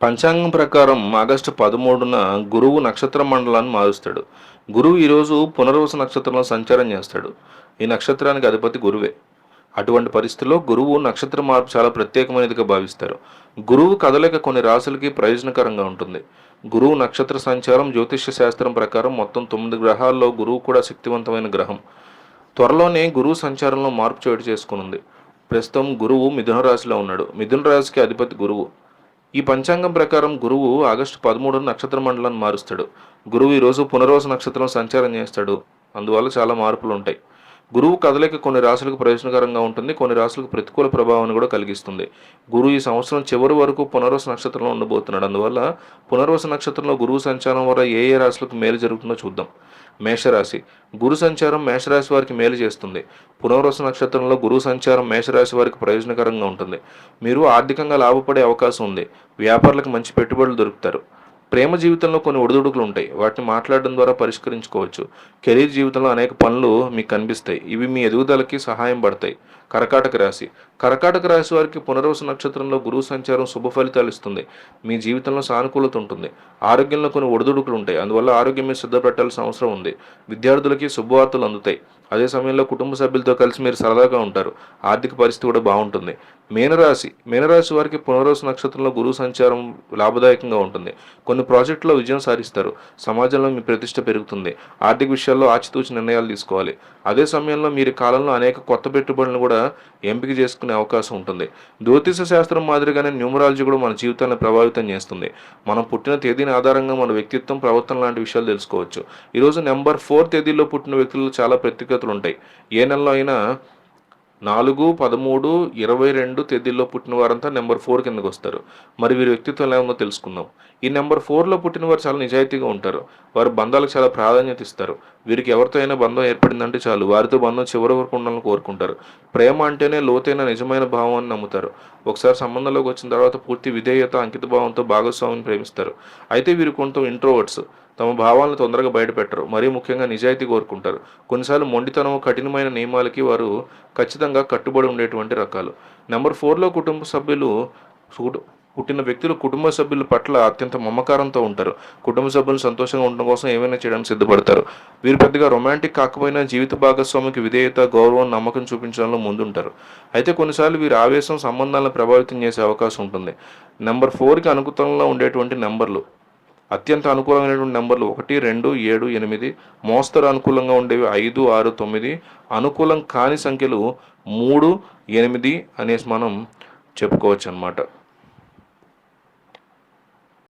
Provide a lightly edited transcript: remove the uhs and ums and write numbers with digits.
పంచాంగం ప్రకారం ఆగస్టు 13న గురువు నక్షత్ర మండలాన్ని మారుస్తాడు. గురువు ఈరోజు పునర్వసు నక్షత్రంలో సంచారం చేస్తాడు. ఈ నక్షత్రానికి అధిపతి గురువే. అటువంటి పరిస్థితుల్లో గురువు నక్షత్ర మార్పు చాలా ప్రత్యేకమైనదిగా భావిస్తారు. గురువు కదలిక కొన్ని రాశులకి ప్రయోజనకరంగా ఉంటుంది. గురువు నక్షత్ర సంచారం జ్యోతిష్య శాస్త్రం ప్రకారం మొత్తం 9 గ్రహాల్లో గురువు కూడా శక్తివంతమైన గ్రహం. త్వరలోనే గురువు సంచారంలో మార్పు చోటు చేసుకునుంది. ప్రస్తుతం గురువు మిథున రాశిలో ఉన్నాడు. మిథున రాశికి అధిపతి గురువు. ఈ పంచాంగం ప్రకారం గురువు ఆగస్టు 13న నక్షత్ర మండలాన్ని మారుస్తాడు. గురువు ఈరోజు పునర్వసు నక్షత్రం సంచారం చేస్తాడు. అందువల్ల చాలా మార్పులు ఉంటాయి. గురువు కదలిక కొన్ని రాశులకు ప్రయోజనకరంగా ఉంటుంది, కొన్ని రాశులకు ప్రతికూల ప్రభావాన్ని కూడా కలిగిస్తుంది. గురువు ఈ సంవత్సరం చివరి వరకు పునర్వసు నక్షత్రంలో ఉండబోతున్నాడు. అందువల్ల పునర్వసు నక్షత్రంలో గురువు సంచారం వల్ల ఏ ఏ రాశులకు మేలు జరుగుతుందో చూద్దాం. మేషరాశి. గురు సంచారం మేషరాశి వారికి మేలు చేస్తుంది. పునర్వసు నక్షత్రంలో గురువు సంచారం మేషరాశి వారికి ప్రయోజనకరంగా ఉంటుంది. మీరు ఆర్థికంగా లాభపడే అవకాశం ఉంది. వ్యాపారులకు మంచి పెట్టుబడులు దొరుకుతారు. ప్రేమ జీవితంలో కొన్ని ఒడిదుడుకులు ఉంటాయి. వాటిని మాట్లాడడం ద్వారా పరిష్కరించుకోవచ్చు. కెరీర్ జీవితంలో అనేక పనులు మీకు కనిపిస్తాయి. ఇవి మీ ఎదుగుదలకి సహాయం పడతాయి. కర్కాటక రాశి. కర్కాటక రాశి వారికి పునర్వసు నక్షత్రంలో గురువు సంచారం శుభ ఫలితాలు ఇస్తుంది. మీ జీవితంలో సానుకూలత ఉంటుంది. ఆరోగ్యంలో కొన్ని ఒడిదుడుకులు ఉంటాయి. అందువల్ల ఆరోగ్యం మీద శ్రద్ధ పెట్టాల్సిన అవసరం ఉంది. విద్యార్థులకి శుభవార్తలు అందుతాయి. అదే సమయంలో కుటుంబ సభ్యులతో కలిసి మీరు సరదాగా ఉంటారు. ఆర్థిక పరిస్థితి కూడా బాగుంటుంది. మీనరాశి. మీనరాశి వారికి పునర్వసు నక్షత్రంలో గురువు సంచారం లాభదాయకంగా ఉంటుంది. కొన్ని ప్రాజెక్టులో విజయం సాధిస్తారు. సమాజంలో మీ ప్రతిష్ట పెరుగుతుంది. ఆర్థిక విషయాల్లో ఆచితూచి నిర్ణయాలు తీసుకోవాలి. అదే సమయంలో మీరు కాలంలో అనేక కొత్త పెట్టుబడులను కూడా ఎంపిక చేసుకునే అవకాశం ఉంటుంది. జ్యోతిష శాస్త్రం మాదిరిగానే న్యూమరాలజీ కూడా మన జీవితాన్ని ప్రభావితం చేస్తుంది. మనం పుట్టిన తేదీని ఆధారంగా మన వ్యక్తిత్వం, ప్రవర్తన లాంటి విషయాలు తెలుసుకోవచ్చు. ఈరోజు నెంబర్ 4 తేదీలో పుట్టిన వ్యక్తుల్లో చాలా ప్రత్యేకతలు ఉంటాయి. ఏ నెలలో అయినా 4, 13, 22 తేదీల్లో పుట్టిన వారంతా నెంబర్ 4 కిందకు వస్తారు. మరి వీరి వ్యక్తిత్వం ఎలా ఉందో తెలుసుకుందాం. ఈ నెంబర్ 4లో పుట్టిన వారు చాలా నిజాయితీగా ఉంటారు. వారు బంధాలకు చాలా ప్రాధాన్యత ఇస్తారు. వీరికి ఎవరితో అయినా బంధం ఏర్పడిందంటే చాలు వారితో బంధం చివరి వరకు ఉండాలని కోరుకుంటారు. ప్రేమ అంటేనే లోతైన నిజమైన భావం అని నమ్ముతారు. ఒకసారి సంబంధంలోకి వచ్చిన తర్వాత పూర్తి విధేయత, అంకిత భావంతో భాగస్వామిని ప్రేమిస్తారు. అయితే వీరు కొంత ఇంట్రోవర్ట్స్. తమ భావాలను తొందరగా బయటపెట్టరు. మరీ ముఖ్యంగా నిజాయితీ కోరుకుంటారు. కొన్నిసార్లు మొండితనం, కఠినమైన నియమాలకి వారు ఖచ్చితంగా కట్టుబడి ఉండేటువంటి రకాలు. నెంబర్ 4లో పుట్టిన వ్యక్తులు కుటుంబ సభ్యుల పట్ల అత్యంత మమకారంతో ఉంటారు. కుటుంబ సభ్యులు సంతోషంగా ఉండడం కోసం ఏమైనా చేయడానికి సిద్ధపడతారు. వీరు పెద్దగా రొమాంటిక్ కాకపోయినా జీవిత భాగస్వామికి విధేయత, గౌరవం, నమ్మకం చూపించడంలో ముందుంటారు. అయితే కొన్నిసార్లు వీరి ఆవేశం సంబంధాలను ప్రభావితం చేసే అవకాశం ఉంటుంది. నెంబర్ 4కి అనుకూలంగా ఉండేటువంటి నెంబర్లు, అత్యంత అనుకూలమైనటువంటి నెంబర్లు 1, 2, 7, 8. మోస్తరు అనుకూలంగా ఉండేవి 5, 6, 9. అనుకూలం కాని సంఖ్యలు 3, 8 అనేసి మనం చెప్పుకోవచ్చు అన్నమాట.